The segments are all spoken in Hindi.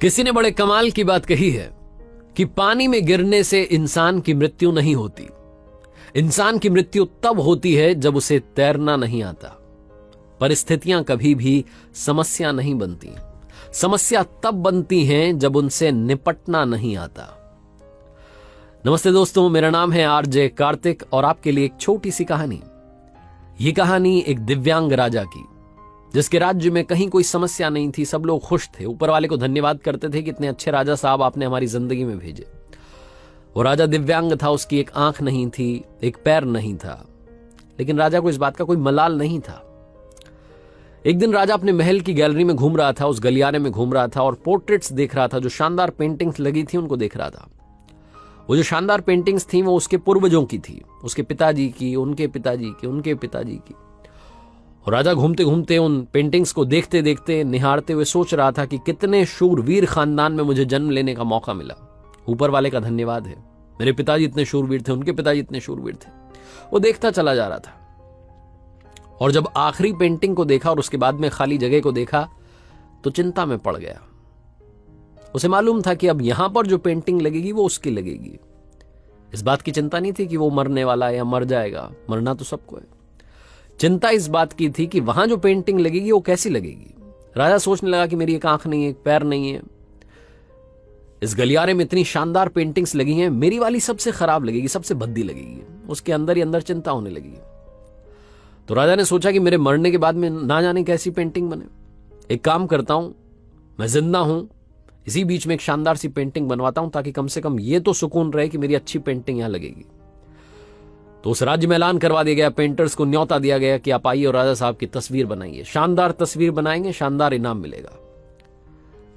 किसी ने बड़े कमाल की बात कही है कि पानी में गिरने से इंसान की मृत्यु नहीं होती। इंसान की मृत्यु तब होती है जब उसे तैरना नहीं आता। परिस्थितियां कभी भी समस्या नहीं बनती। समस्या तब बनती हैं जब उनसे निपटना नहीं आता। नमस्ते दोस्तों, मेरा नाम है आरजे कार्तिक और आपके लिए एक छोटी सी कहानी। यह कहानी एक दिव्यांग राजा की, जिसके राज्य में कहीं कोई समस्या नहीं थी। सब लोग खुश थे, ऊपर वाले को धन्यवाद करते थे कि इतने अच्छे राजा साहब आपने हमारी जिंदगी में भेजे। वो राजा दिव्यांग था, उसकी एक आंख नहीं थी, एक पैर नहीं था, लेकिन राजा को इस बात का कोई मलाल नहीं था। एक दिन राजा अपने महल की गैलरी में घूम रहा था, उस गलियारे में घूम रहा था और पोर्ट्रेट्स देख रहा था। जो शानदार पेंटिंग्स लगी थी उनको देख रहा था। वो जो शानदार पेंटिंग्स थी वो उसके पूर्वजों की थी, उसके पिताजी की, उनके पिताजी की, उनके पिताजी की। और राजा घूमते घूमते उन पेंटिंग्स को देखते देखते, निहारते हुए सोच रहा था कि कितने शूरवीर खानदान में मुझे जन्म लेने का मौका मिला। ऊपर वाले का धन्यवाद है, मेरे पिताजी इतने शूरवीर थे, उनके पिताजी इतने शूरवीर थे। वो देखता चला जा रहा था और जब आखिरी पेंटिंग को देखा और उसके बाद में खाली जगह को देखा तो चिंता में पड़ गया। उसे मालूम था कि अब यहां पर जो पेंटिंग लगेगी वो उसकी लगेगी। इस बात की चिंता नहीं थी कि वो मरने वाला है या मर जाएगा, मरना तो सबको है। चिंता इस बात की थी कि वहां जो पेंटिंग लगेगी वो कैसी लगेगी। राजा सोचने लगा कि मेरी एक आंख नहीं है, एक पैर नहीं है, इस गलियारे में इतनी शानदार पेंटिंग्स लगी हैं, मेरी वाली सबसे खराब लगेगी, सबसे भद्दी लगेगी। उसके अंदर ही अंदर चिंता होने लगी। तो राजा ने सोचा कि मेरे मरने के बाद में ना जाने कैसी पेंटिंग बने। एक काम करता हूं, मैं जिंदा हूं, इसी बीच में एक शानदार सी पेंटिंग बनवाता हूं, ताकि कम से कम ये तो सुकून रहे कि मेरी अच्छी पेंटिंग यहां लगेगी। तो उस राज्य में ऐलान करवा दिया गया, पेंटर्स को न्योता दिया गया कि आप आइए और राजा साहब की तस्वीर बनाइए। शानदार तस्वीर बनाएंगे, शानदार इनाम मिलेगा।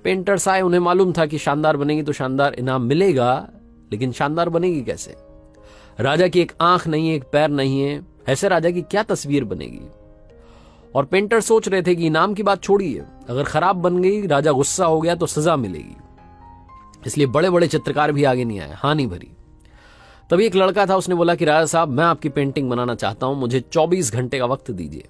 पेंटर्स आए, उन्हें मालूम था कि शानदार बनेगी तो शानदार इनाम मिलेगा, लेकिन शानदार बनेगी कैसे? राजा की एक आंख नहीं है, एक पैर नहीं है, ऐसे राजा की क्या तस्वीर बनेगी? और पेंटर सोच रहे थे कि इनाम की बात छोड़िए, अगर खराब बन गई, राजा गुस्सा हो गया तो सजा मिलेगी। इसलिए बड़े बड़े चित्रकार भी आगे नहीं आए, हानि भरी। तभी एक लड़का था, उसने बोला कि राजा साहब, मैं आपकी पेंटिंग बनाना चाहता हूं, मुझे 24 घंटे का वक्त दीजिए।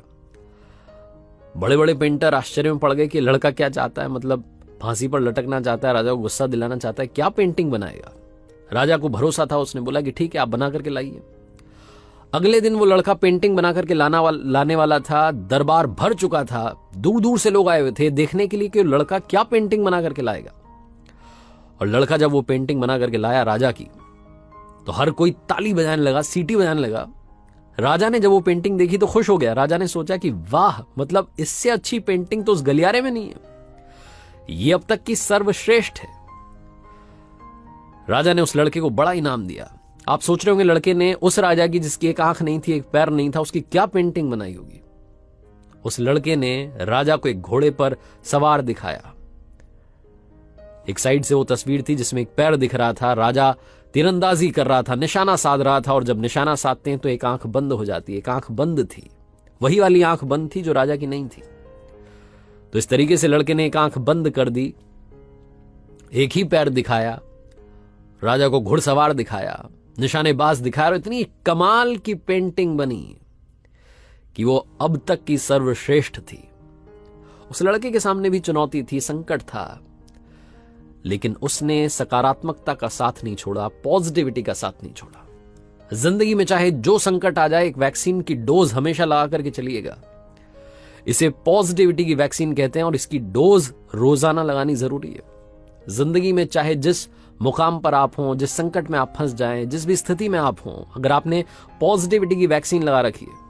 बड़े बड़े पेंटर आश्चर्य में पड़ गए कि लड़का क्या चाहता है, मतलब फांसी पर लटकना चाहता है, राजा को गुस्सा दिलाना चाहता है, क्या पेंटिंग बनाएगा? राजा को भरोसा था, उसने बोला कि ठीक है, आप बना करके लाइए। अगले दिन वो लड़का पेंटिंग बना करके लाने वाला था। दरबार भर चुका था, दूर दूर से लोग आए हुए थे देखने के लिए कि लड़का क्या पेंटिंग बना करके लाएगा। और लड़का जब वो पेंटिंग बना करके लाया राजा की, तो हर कोई ताली बजाने लगा, सीटी बजाने लगा। राजा ने जब वो पेंटिंग देखी तो खुश हो गया। राजा ने सोचा कि वाह, मतलब इससे अच्छी पेंटिंग तो उस गलियारे में नहीं है, ये अब तक की सर्वश्रेष्ठ है। राजा ने उस लड़के को बड़ा इनाम दिया। आप सोच रहे होंगे लड़के ने उस राजा की जिसकी एक आंख नहीं थी, एक पैर नहीं था, उसकी क्या पेंटिंग बनाई होगी? उस लड़के ने राजा को एक घोड़े पर सवार दिखाया। एक साइड से वो तस्वीर थी जिसमें एक पैर दिख रहा था, राजा तीरंदाजी कर रहा था, निशाना साध रहा था। और जब निशाना साधते हैं तो एक आंख बंद हो जाती है, एक आंख बंद थी, वही वाली आंख बंद थी जो राजा की नहीं थी। तो इस तरीके से लड़के ने एक आंख बंद कर दी, एक ही पैर दिखाया, राजा को घुड़सवार दिखाया, निशानेबाज दिखाया, और इतनी कमाल की पेंटिंग बनी कि वो अब तक की सर्वश्रेष्ठ थी। उस लड़के के सामने भी चुनौती थी, संकट था, लेकिन उसने सकारात्मकता का साथ नहीं छोड़ा, पॉजिटिविटी का साथ नहीं छोड़ा। जिंदगी में चाहे जो संकट आ जाए, एक वैक्सीन की डोज हमेशा लगा करके चलिएगा। इसे पॉजिटिविटी की वैक्सीन कहते हैं और इसकी डोज रोजाना लगानी जरूरी है। जिंदगी में चाहे जिस मुकाम पर आप हों, जिस संकट में आप फंस जाएं, जिस भी स्थिति में आप हों, अगर आपने पॉजिटिविटी की वैक्सीन लगा रखी है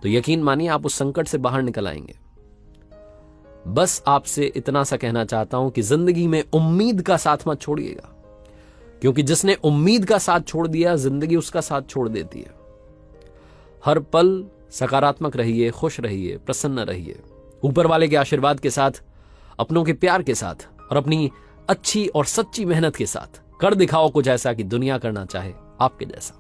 तो यकीन मानिए आप उस संकट से बाहर निकल आएंगे। बस आपसे इतना सा कहना चाहता हूं कि जिंदगी में उम्मीद का साथ मत छोड़िएगा, क्योंकि जिसने उम्मीद का साथ छोड़ दिया, जिंदगी उसका साथ छोड़ देती है। हर पल सकारात्मक रहिए, खुश रहिए, प्रसन्न रहिए, ऊपर वाले के आशीर्वाद के साथ, अपनों के प्यार के साथ और अपनी अच्छी और सच्ची मेहनत के साथ कर दिखाओ कुछ ऐसा कि दुनिया करना चाहे आपके जैसा।